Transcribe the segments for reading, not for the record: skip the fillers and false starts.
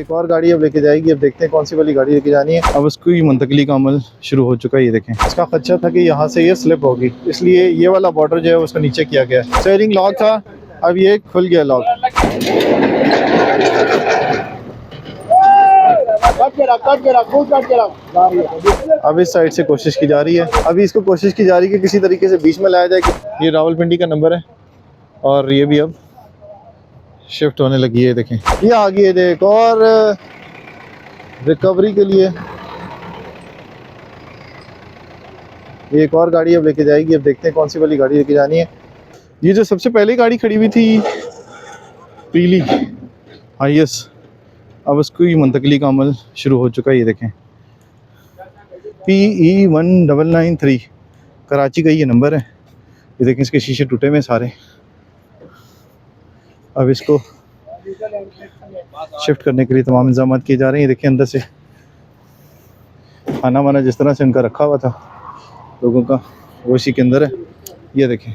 एक और गाड़ी अब लेके जाएगी। अब देखते हैं कौन सी वाली गाड़ी लेके जानी है। अब उसको ही मुंतकली का अमल शुरू हो चुका है। ये देखें, इसका खदशा था कि यहाँ से ये स्लिप होगी, इसलिए ये वाला बॉर्डर जो है उसको नीचे किया गया। स्टीयरिंग लॉक था, अब ये खुल गया लॉक। अब इस साइड से कोशिश की जा रही है। अभी इसको कोशिश की जा रही है कि किसी तरीके से बीच में लाया जाए। ये रावलपिंडी का नंबर है और ये भी अब शिफ्ट होने लगी है। देखें, ये आ गई है एक और रिकवरी के लिए। ये एक और गाड़ी अब लेके जाएगी। अब देखते हैं कौन सी वाली गाड़ी लेके जानी है। ये जो सबसे पहले गाड़ी खड़ी हुई थी पीली IS, अब उसको ही मुंतकली का अमल शुरू हो चुका है। ये देखें, PE1993 कराची का ये नंबर है। ये देखें, इसके शीशे टूटे हुए सारे। अब इसको शिफ्ट करने के लिए तमाम इंतजाम किए जा रहे हैं। ये देखिए, अंदर से खाना वाना जिस तरह से उनका रखा हुआ था लोगों का, वो इसी के अंदर है। ये देखें,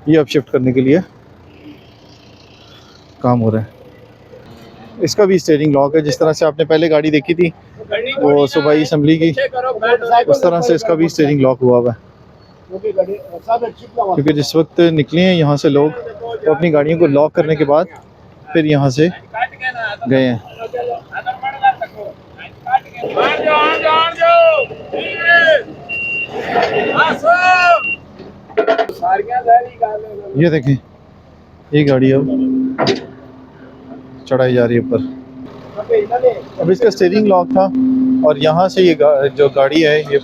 ये अब शिफ्ट करने के लिए काम हो रहा है। इसका भी स्टीयरिंग लॉक है। जिस तरह से आपने पहले गाड़ी देखी थी वो सूबाई असम्बली की, उस तरह से इसका भी स्टीयरिंग लॉक हुआ हुआ है। क्योंकि जिस वक्त निकले हैं यहाँ से लोग, तो अपनी गाड़ियों को लॉक करने के बाद फिर यहाँ से गए हैं। ये देखें, ये गाड़ी अब चढ़ाई जा रही है ऊपर। अब इसका स्टीयरिंग लॉक था और यहाँ से ये जो गाड़ी है, ये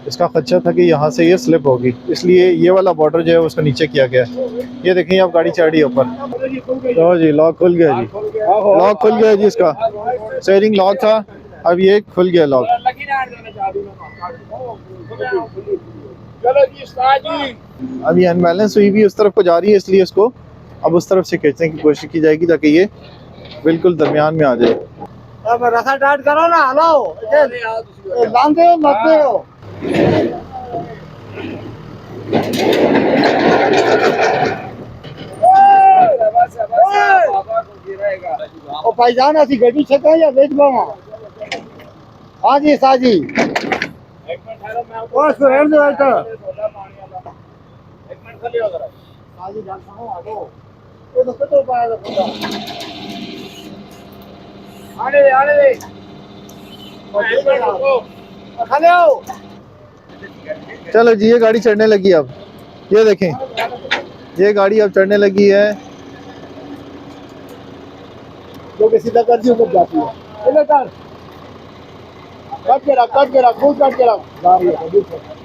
इसका खदशा था कि यहाँ से ये स्लिप होगी, इसलिए ये वाला बॉर्डर जो है उसको नीचे किया गया। ये देखें, अब गाड़ी चढ़ रही है ऊपर। तो जी लॉक खुल गया जी, लॉक खुल गया जी। इसका स्टीयरिंग लॉक था, अब ये खुल गया लॉक। अब ये अनबैलेंस हुई भी उस तरफ को जा रही है, इसलिए इसको अब उस तरफ से खींचने की कोशिश की जाएगी ताकि ये बिल्कुल दरमियान में आ जाए। अब रखा टाइट करो ना, हलाओ, बांधे मत दो। ओ भाईजान, ऐसी गड्डी छका या बेच बावा। हाँ जी साजी, एक मिनट ठहरो, मैं ओ सुरेंद्र दो बेटा, एक मिनट खाली हो जरा साजी, जान सुनो आगो। ये तो कतो पाया था आने दे खाले आओ। चलो जी, ये गाड़ी चढ़ने लगी। अब ये देखें, ये गाड़ी अब चढ़ने लगी है। जो कि सीधा कर दी ऊपर जाती है। चलो कर, कट के रख, खूब कट के रख। गाड़ी है सीधा कर।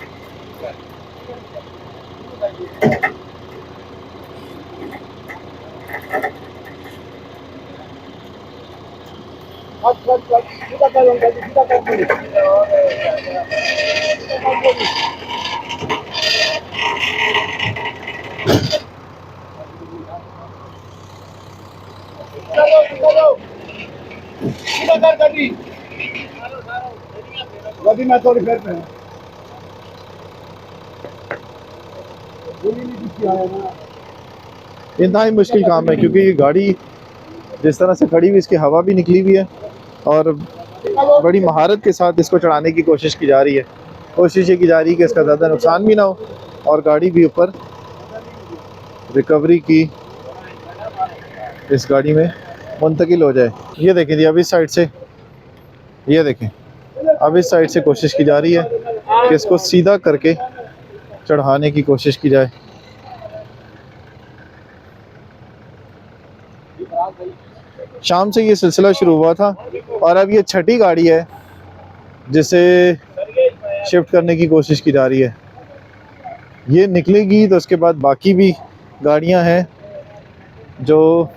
मैं थोड़ी फेर पे इंतहाई मुश्किल काम है, क्योंकि ये गाड़ी जिस तरह से खड़ी हुई, इसकी हवा भी निकली हुई है और बड़ी महारत के साथ इसको चढ़ाने की कोशिश की जा रही है। कोशिश ये की जा रही है कि इसका ज़्यादा नुकसान भी ना हो और गाड़ी भी ऊपर रिकवरी की इस गाड़ी में मुंतकिल हो जाए। ये देखें जी, अब इस साइड से, ये देखें, अब इस साइड से कोशिश की जा रही है कि इसको सीधा करके चढ़ाने की कोशिश की जाए। शाम से ये सिलसिला शुरू हुआ था और अब ये छठी गाड़ी है जिसे शिफ्ट करने की कोशिश की जा रही है। ये निकलेगी तो उसके बाद बाकी भी गाड़ियां हैं जो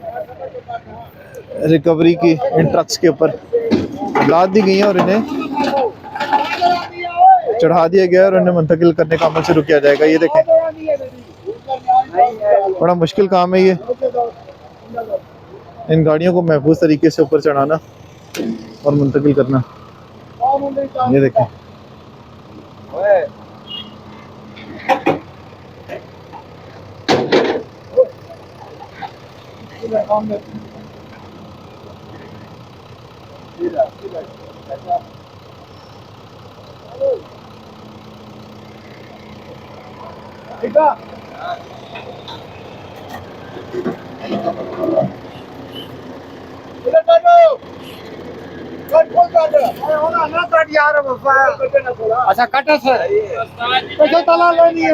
रिकवरी की इन ट्रक्स के ऊपर लाद दी गई हैं और इन्हें चढ़ा दिया गया और उन्हें मुंतकिल करने का अमल शुरू किया जाएगा। ये देखें, बड़ा मुश्किल काम है ये, इन गाड़ियों को महफूज तरीके से ऊपर चढ़ाना और मुंतकिल करना। ये देखें, अच्छा कटा सर कैसे तला लेनी है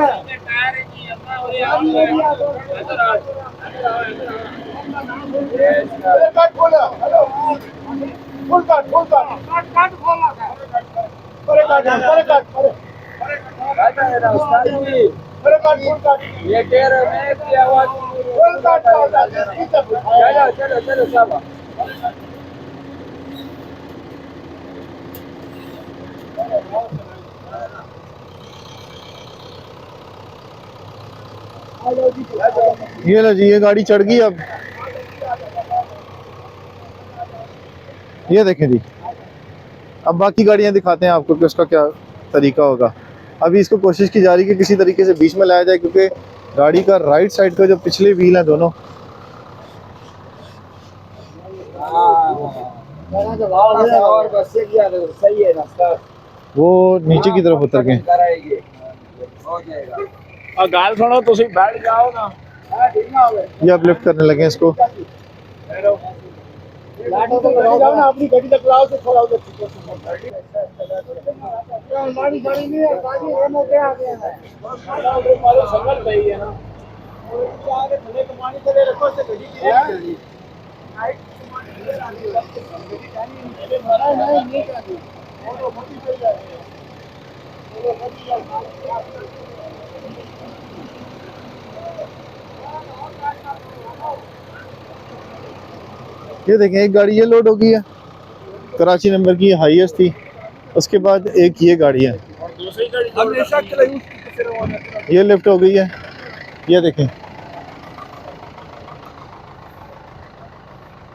ये कह रहे हैं कि आवाज चलो चलो सब ये लो जी, ये गाड़ी चढ़ गई अब। ये देखें जी, अब बाकी गाड़ियां दिखाते हैं आपको कि उसका क्या तरीका होगा। अभी इसको कोशिश की जा रही है कि किसी तरीके से बीच में लाया जाए, क्योंकि गाड़ी का राइट साइड का जो पिछले व्हील हैं दोनों, और बस ये किया तो सही है रास्ता वो नीचे की तरफ उतर गए। कराएंगे हो जाएगा और गाल सुनो तुसी बैठ जाओ ना हां ठीक ना होवे ये अब लिफ्ट करने लगे इसको। लाटो तो लगाओ ना अपनी गाड़ी तक लाओ तो थोड़ा उधर हमारी गाड़ी नहीं है गाड़ी रेमो पे आ गया है उधर मारो संगल गई है ना और इसके आगे थले कमानी करे रखो से गाड़ी की हाइट कमानी आ रही है नहीं करनी वो तो मोटी चल जाएगी वो मोटी ये देखें, एक गाड़ी ये लोड हो गई है, कराची नंबर की हाईएस्ट थी। उसके बाद एक ये गाड़ी है, ये लिफ्ट हो गई है। ये देखें,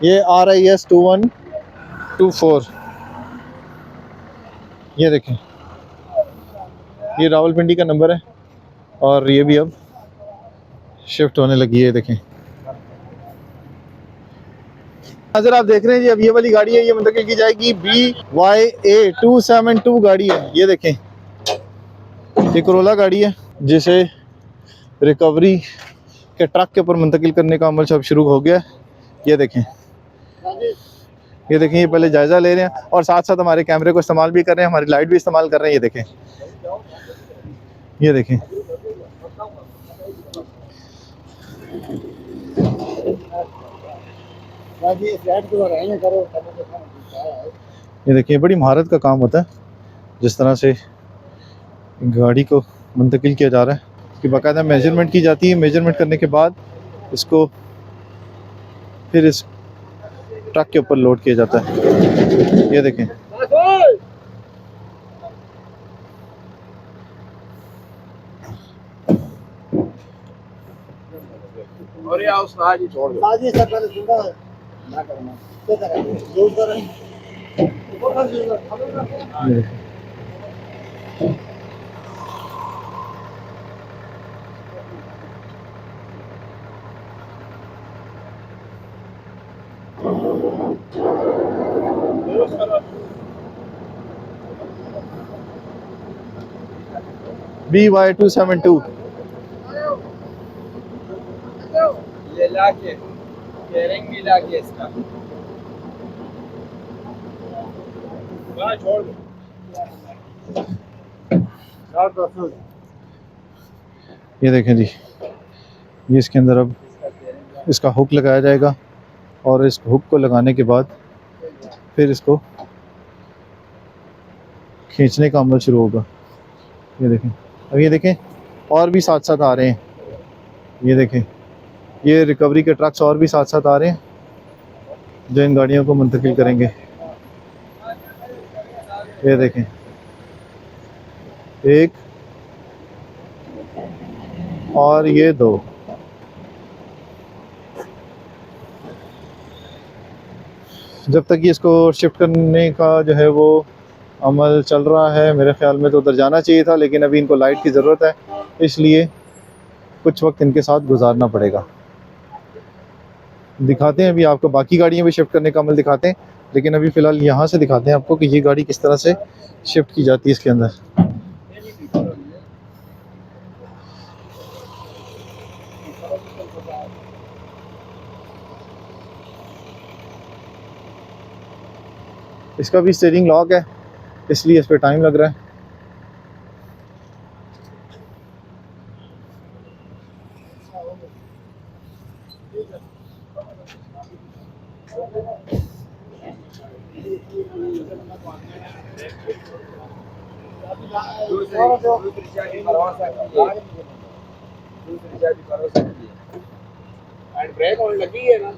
ये RIS 2124। ये देखें, ये रावलपिंडी का नंबर है और ये भी अब शिफ्ट होने लगी है। देखें नजर आप देख रहे हैं जी, अब ये वाली गाड़ी है, ये मुंतकिल की जाएगी BYA 272 गाड़ी है। ये देखें, ये कोरोला गाड़ी है जिसे रिकवरी के ट्रक के ऊपर मुंतकिल करने का अमल सब शुरू हो गया है। ये देखें, ये देखें, ये पहले जायज़ा ले रहे हैं और साथ साथ हमारे कैमरे को इस्तेमाल भी कर रहे हैं, हमारी लाइट भी इस्तेमाल कर रहे हैं। ये देखें, ये देखें, ये देखिए, बड़ी महारत का काम होता है जिस तरह से गाड़ी को मुंतकिल किया जा रहा है। इसकी बाकायदा मेजरमेंट की जाती है, मेजरमेंट करने के बाद इसको फिर इस ट्रक के ऊपर लोड किया जाता है। ये देखें, और ये आओ साजी छोड़ दो साजी से पहले सुना है ना करना क्या करें जो करें वो कर दीजिए ये देखें। BY 272। ये लाके केयरिंग भी लाके इसका वहाँ छोड़ दो ये देखें जी, ये इसके अंदर अब इसका हुक लगाया जाएगा और इस हुक को लगाने के बाद फिर इसको खींचने का अमल शुरू होगा। ये देखें, अब ये देखें और भी साथ साथ आ रहे हैं। ये देखें, ये रिकवरी के ट्रक्स और भी साथ साथ आ रहे हैं जो इन गाड़ियों को मुंतकिल करेंगे। ये देखें, एक और ये दो। जब तक ये इसको शिफ्ट करने का जो है वो अमल चल रहा है, मेरे ख्याल में तो उधर जाना चाहिए था, लेकिन अभी इनको लाइट की ज़रूरत है, इसलिए कुछ वक्त इनके साथ गुजारना पड़ेगा। दिखाते हैं अभी आपको, बाकी गाड़ियाँ भी शिफ्ट करने का अमल दिखाते हैं, लेकिन अभी फ़िलहाल यहाँ से दिखाते हैं आपको कि ये गाड़ी किस तरह से शिफ्ट की जाती है इसके अंदर। इसका भी स्टीयरिंग लॉक है, इसलिए इस पर टाइम लग रहा है। एंड ब्रेक और लगी है ना,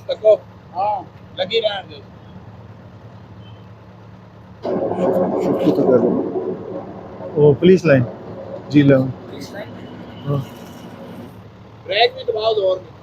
तको हाँ लगी रहने दो। वो पुलिस लाइन G11। हाँ। ब्रेक भी दबाओ जोर में।